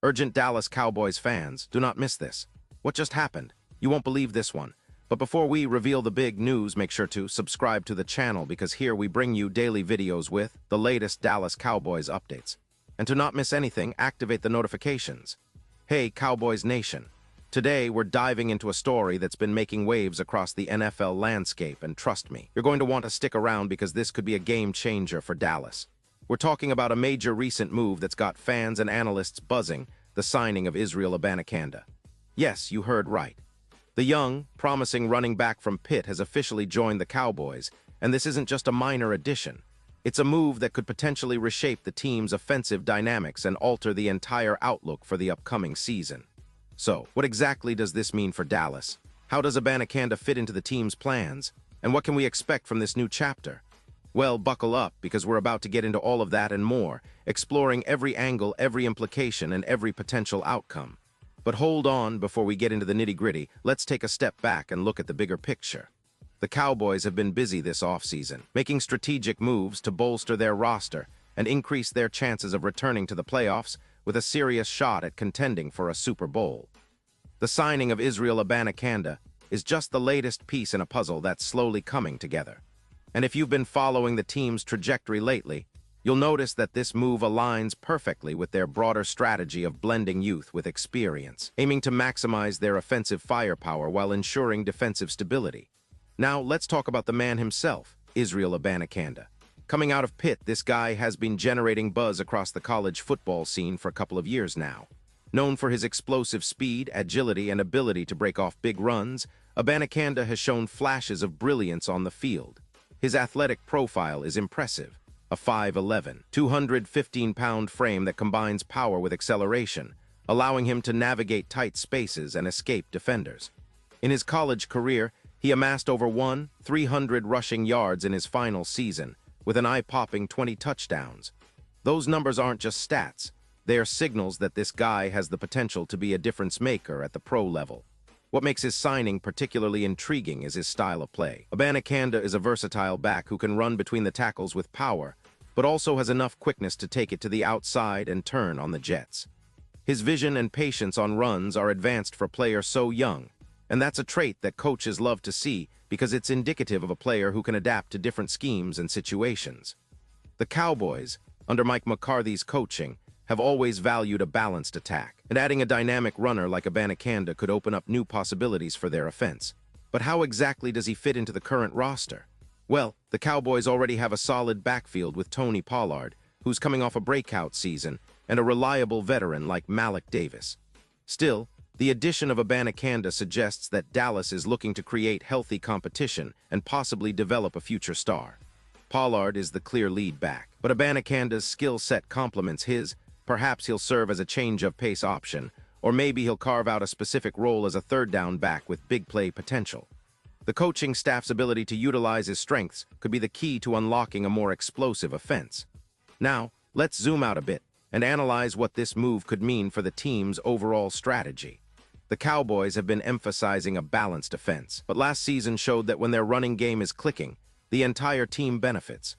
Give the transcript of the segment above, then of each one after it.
Urgent Dallas Cowboys fans, do not miss this. What just happened? You won't believe this one. But before we reveal the big news, make sure to subscribe to the channel because here we bring you daily videos with the latest Dallas Cowboys updates. And to not miss anything, activate the notifications. Hey, Cowboys Nation. Today, we're diving into a story that's been making waves across the NFL landscape, and trust me, you're going to want to stick around because this could be a game changer for Dallas. We're talking about a major recent move that's got fans and analysts buzzing, the signing of Israel Abanicanda. Yes, you heard right. The young, promising running back from Pitt has officially joined the Cowboys, and this isn't just a minor addition. It's a move that could potentially reshape the team's offensive dynamics and alter the entire outlook for the upcoming season. So, what exactly does this mean for Dallas? How does Abanicanda fit into the team's plans? And what can we expect from this new chapter? Well, buckle up, because we're about to get into all of that and more, exploring every angle, every implication, and every potential outcome. But hold on, before we get into the nitty-gritty, let's take a step back and look at the bigger picture. The Cowboys have been busy this offseason, making strategic moves to bolster their roster and increase their chances of returning to the playoffs with a serious shot at contending for a Super Bowl. The signing of Israel Abanicanda is just the latest piece in a puzzle that's slowly coming together. And if you've been following the team's trajectory lately, you'll notice that this move aligns perfectly with their broader strategy of blending youth with experience, aiming to maximize their offensive firepower while ensuring defensive stability. Now, let's talk about the man himself, Israel Abanicanda. Coming out of Pitt, this guy has been generating buzz across the college football scene for a couple of years now. Known for his explosive speed, agility, and ability to break off big runs, Abanicanda has shown flashes of brilliance on the field. His athletic profile is impressive, a 5'11", 215-pound frame that combines power with acceleration, allowing him to navigate tight spaces and escape defenders. In his college career, he amassed over 300 rushing yards in his final season, with an eye-popping 20 touchdowns. Those numbers aren't just stats, they are signals that this guy has the potential to be a difference maker at the pro level. What makes his signing particularly intriguing is his style of play. Abanicanda is a versatile back who can run between the tackles with power, but also has enough quickness to take it to the outside and turn on the jets. His vision and patience on runs are advanced for a player so young, and that's a trait that coaches love to see because it's indicative of a player who can adapt to different schemes and situations. The Cowboys, under Mike McCarthy's coaching, have always valued a balanced attack, and adding a dynamic runner like Abanicanda could open up new possibilities for their offense. But how exactly does he fit into the current roster? Well, the Cowboys already have a solid backfield with Tony Pollard, who's coming off a breakout season, and a reliable veteran like Malik Davis. Still, the addition of Abanicanda suggests that Dallas is looking to create healthy competition and possibly develop a future star. Pollard is the clear lead back, but Abanicanda's skill set complements his. Perhaps he'll serve as a change-of-pace option, or maybe he'll carve out a specific role as a third-down back with big play potential. The coaching staff's ability to utilize his strengths could be the key to unlocking a more explosive offense. Now, let's zoom out a bit and analyze what this move could mean for the team's overall strategy. The Cowboys have been emphasizing a balanced offense, but last season showed that when their running game is clicking, the entire team benefits.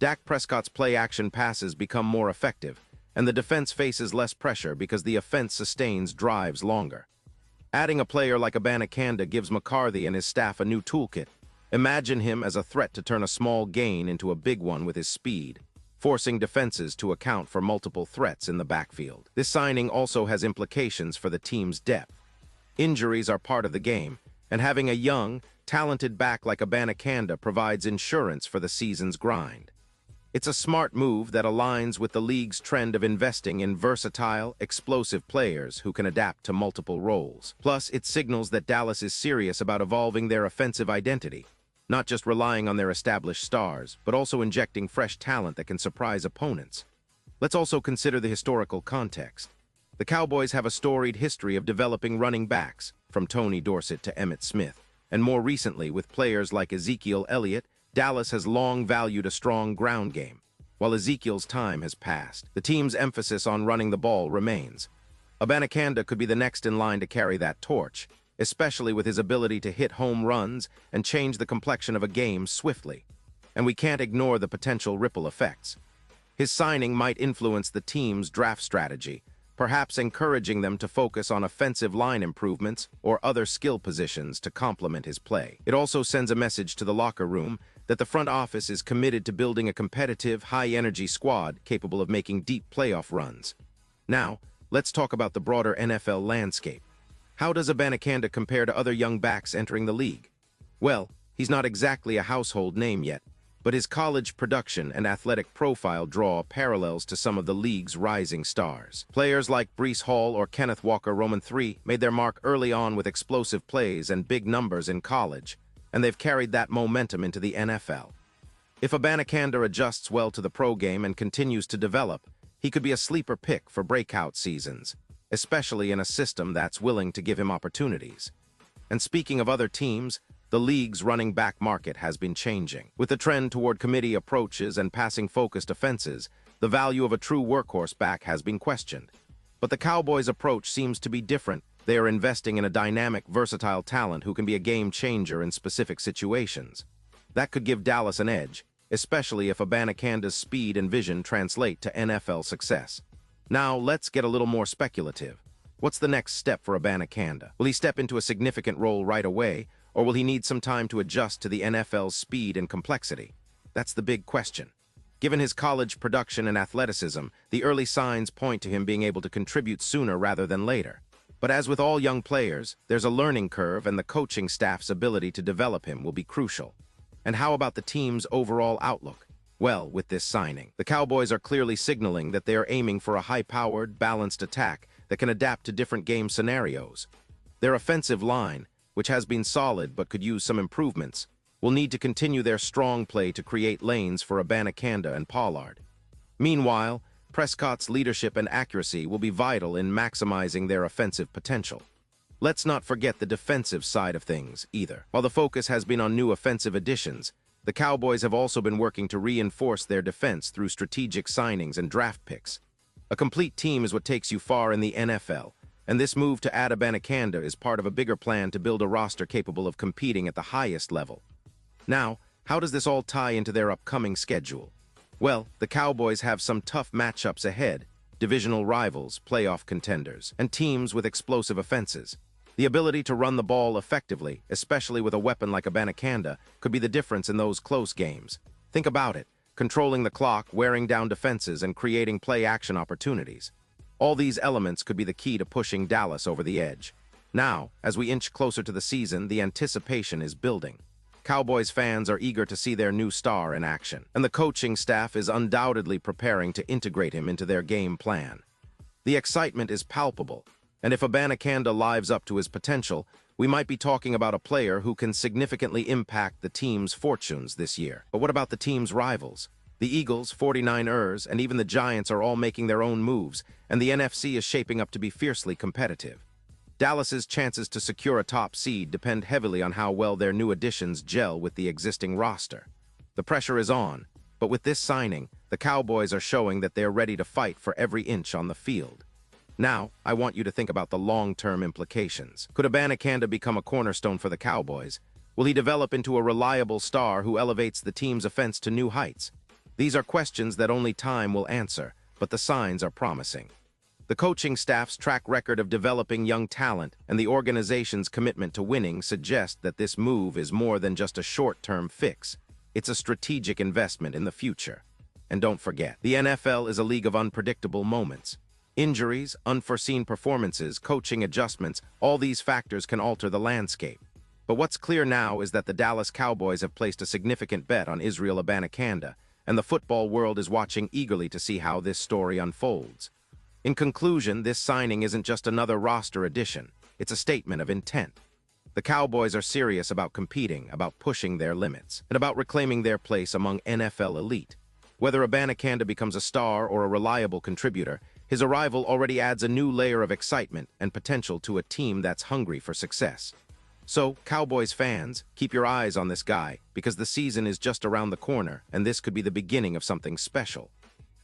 Dak Prescott's play-action passes become more effective, and the defense faces less pressure because the offense sustains drives longer. Adding a player like Abanicanda gives McCarthy and his staff a new toolkit. Imagine him as a threat to turn a small gain into a big one with his speed, forcing defenses to account for multiple threats in the backfield. This signing also has implications for the team's depth. Injuries are part of the game, and having a young, talented back like Abanicanda provides insurance for the season's grind. It's a smart move that aligns with the league's trend of investing in versatile, explosive players who can adapt to multiple roles. Plus, it signals that Dallas is serious about evolving their offensive identity, not just relying on their established stars, but also injecting fresh talent that can surprise opponents. Let's also consider the historical context. The Cowboys have a storied history of developing running backs, from Tony Dorsett to Emmitt Smith, and more recently with players like Ezekiel Elliott. Dallas has long valued a strong ground game. While Ezekiel's time has passed, the team's emphasis on running the ball remains. Abanicanda could be the next in line to carry that torch, especially with his ability to hit home runs and change the complexion of a game swiftly. And we can't ignore the potential ripple effects. His signing might influence the team's draft strategy, perhaps encouraging them to focus on offensive line improvements or other skill positions to complement his play. It also sends a message to the locker room that the front office is committed to building a competitive, high-energy squad capable of making deep playoff runs. Now, let's talk about the broader NFL landscape. How does Abanicanda compare to other young backs entering the league? Well, he's not exactly a household name yet, but his college production and athletic profile draw parallels to some of the league's rising stars. Players like Breece Hall or Kenneth Walker Roman III made their mark early on with explosive plays and big numbers in college, and they've carried that momentum into the NFL. If Abanicanda adjusts well to the pro game and continues to develop, he could be a sleeper pick for breakout seasons, especially in a system that's willing to give him opportunities. And speaking of other teams, the league's running back market has been changing. With the trend toward committee approaches and passing-focused offenses, the value of a true workhorse back has been questioned. But the Cowboys' approach seems to be different. They are investing in a dynamic, versatile talent who can be a game-changer in specific situations. That could give Dallas an edge, especially if Abanicanda's speed and vision translate to NFL success. Now, let's get a little more speculative. What's the next step for Abanicanda? Will he step into a significant role right away, or will he need some time to adjust to the NFL's speed and complexity? That's the big question. Given his college production and athleticism, the early signs point to him being able to contribute sooner rather than later. But as with all young players, there's a learning curve, and the coaching staff's ability to develop him will be crucial. And how about the team's overall outlook? Well, with this signing, the Cowboys are clearly signaling that they are aiming for a high-powered, balanced attack that can adapt to different game scenarios. Their offensive line, which has been solid but could use some improvements, will need to continue their strong play to create lanes for Abanicanda and Pollard. Meanwhile, Prescott's leadership and accuracy will be vital in maximizing their offensive potential. Let's not forget the defensive side of things, either. While the focus has been on new offensive additions, the Cowboys have also been working to reinforce their defense through strategic signings and draft picks. A complete team is what takes you far in the NFL, and this move to add Abanicanda is part of a bigger plan to build a roster capable of competing at the highest level. Now, how does this all tie into their upcoming schedule? Well, the Cowboys have some tough matchups ahead: divisional rivals, playoff contenders, and teams with explosive offenses. The ability to run the ball effectively, especially with a weapon like Abanicanda, could be the difference in those close games. Think about it: controlling the clock, wearing down defenses, and creating play-action opportunities. All these elements could be the key to pushing Dallas over the edge. Now, as we inch closer to the season, the anticipation is building. Cowboys fans are eager to see their new star in action, and the coaching staff is undoubtedly preparing to integrate him into their game plan. The excitement is palpable, and if Abanicanda lives up to his potential, we might be talking about a player who can significantly impact the team's fortunes this year. But what about the team's rivals? The Eagles, 49ers, and even the Giants are all making their own moves, and the NFC is shaping up to be fiercely competitive. Dallas's chances to secure a top seed depend heavily on how well their new additions gel with the existing roster. The pressure is on, but with this signing, the Cowboys are showing that they're ready to fight for every inch on the field. Now, I want you to think about the long-term implications. Could Abanicanda become a cornerstone for the Cowboys? Will he develop into a reliable star who elevates the team's offense to new heights? These are questions that only time will answer, but the signs are promising. The coaching staff's track record of developing young talent and the organization's commitment to winning suggest that this move is more than just a short-term fix. It's a strategic investment in the future. And don't forget, the NFL is a league of unpredictable moments. Injuries, unforeseen performances, coaching adjustments, all these factors can alter the landscape. But what's clear now is that the Dallas Cowboys have placed a significant bet on Israel Abanicanda, and the football world is watching eagerly to see how this story unfolds. In conclusion, this signing isn't just another roster addition. It's a statement of intent. The Cowboys are serious about competing, about pushing their limits, and about reclaiming their place among NFL elite. Whether Abanicanda becomes a star or a reliable contributor, his arrival already adds a new layer of excitement and potential to a team that's hungry for success. So, Cowboys fans, keep your eyes on this guy, because the season is just around the corner, and this could be the beginning of something special.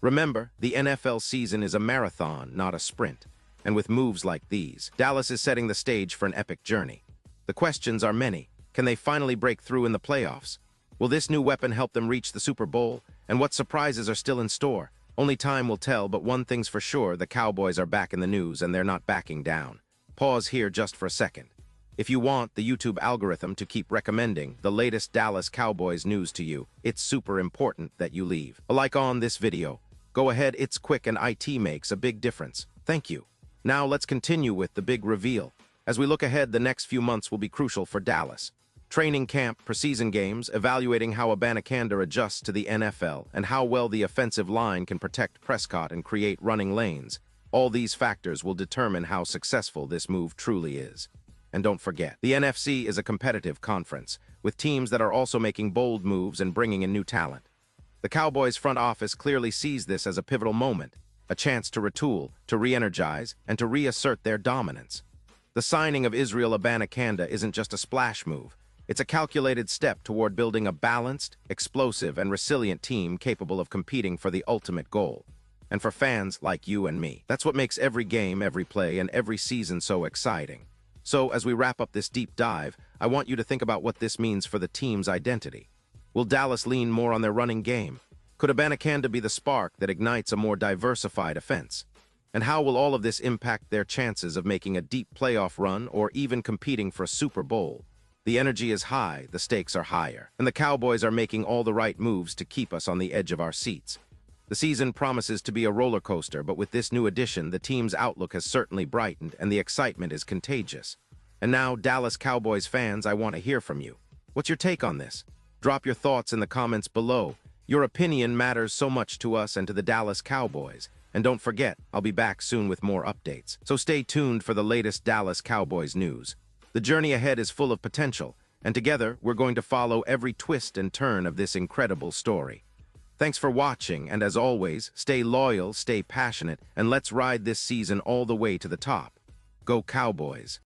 Remember, the NFL season is a marathon, not a sprint. And with moves like these, Dallas is setting the stage for an epic journey. The questions are many. Can they finally break through in the playoffs? Will this new weapon help them reach the Super Bowl? And what surprises are still in store? Only time will tell, but one thing's for sure, the Cowboys are back in the news and they're not backing down. Pause here just for a second. If you want the YouTube algorithm to keep recommending the latest Dallas Cowboys news to you, it's super important that you leave a like on this video. Go ahead, it's quick and IT makes a big difference. Thank you. Now let's continue with the big reveal. As we look ahead, the next few months will be crucial for Dallas. Training camp, preseason games, evaluating how Abanicanda adjusts to the NFL, and how well the offensive line can protect Prescott and create running lanes. All these factors will determine how successful this move truly is. And don't forget, the NFC is a competitive conference, with teams that are also making bold moves and bringing in new talent. The Cowboys front office clearly sees this as a pivotal moment, a chance to retool, to re-energize, and to reassert their dominance. The signing of Israel Abanicanda isn't just a splash move. It's a calculated step toward building a balanced, explosive, and resilient team capable of competing for the ultimate goal. And for fans like you and me, that's what makes every game, every play, and every season so exciting. So, as we wrap up this deep dive, I want you to think about what this means for the team's identity. Will Dallas lean more on their running game? Could Abanicanda be the spark that ignites a more diversified offense? And how will all of this impact their chances of making a deep playoff run or even competing for a Super Bowl? The energy is high, the stakes are higher, and the Cowboys are making all the right moves to keep us on the edge of our seats. The season promises to be a roller coaster, but with this new addition, the team's outlook has certainly brightened and the excitement is contagious. And now, Dallas Cowboys fans, I want to hear from you. What's your take on this? Drop your thoughts in the comments below. Your opinion matters so much to us and to the Dallas Cowboys. And don't forget, I'll be back soon with more updates. So stay tuned for the latest Dallas Cowboys news. The journey ahead is full of potential, and together we're going to follow every twist and turn of this incredible story. Thanks for watching, and as always, stay loyal, stay passionate, and let's ride this season all the way to the top. Go Cowboys!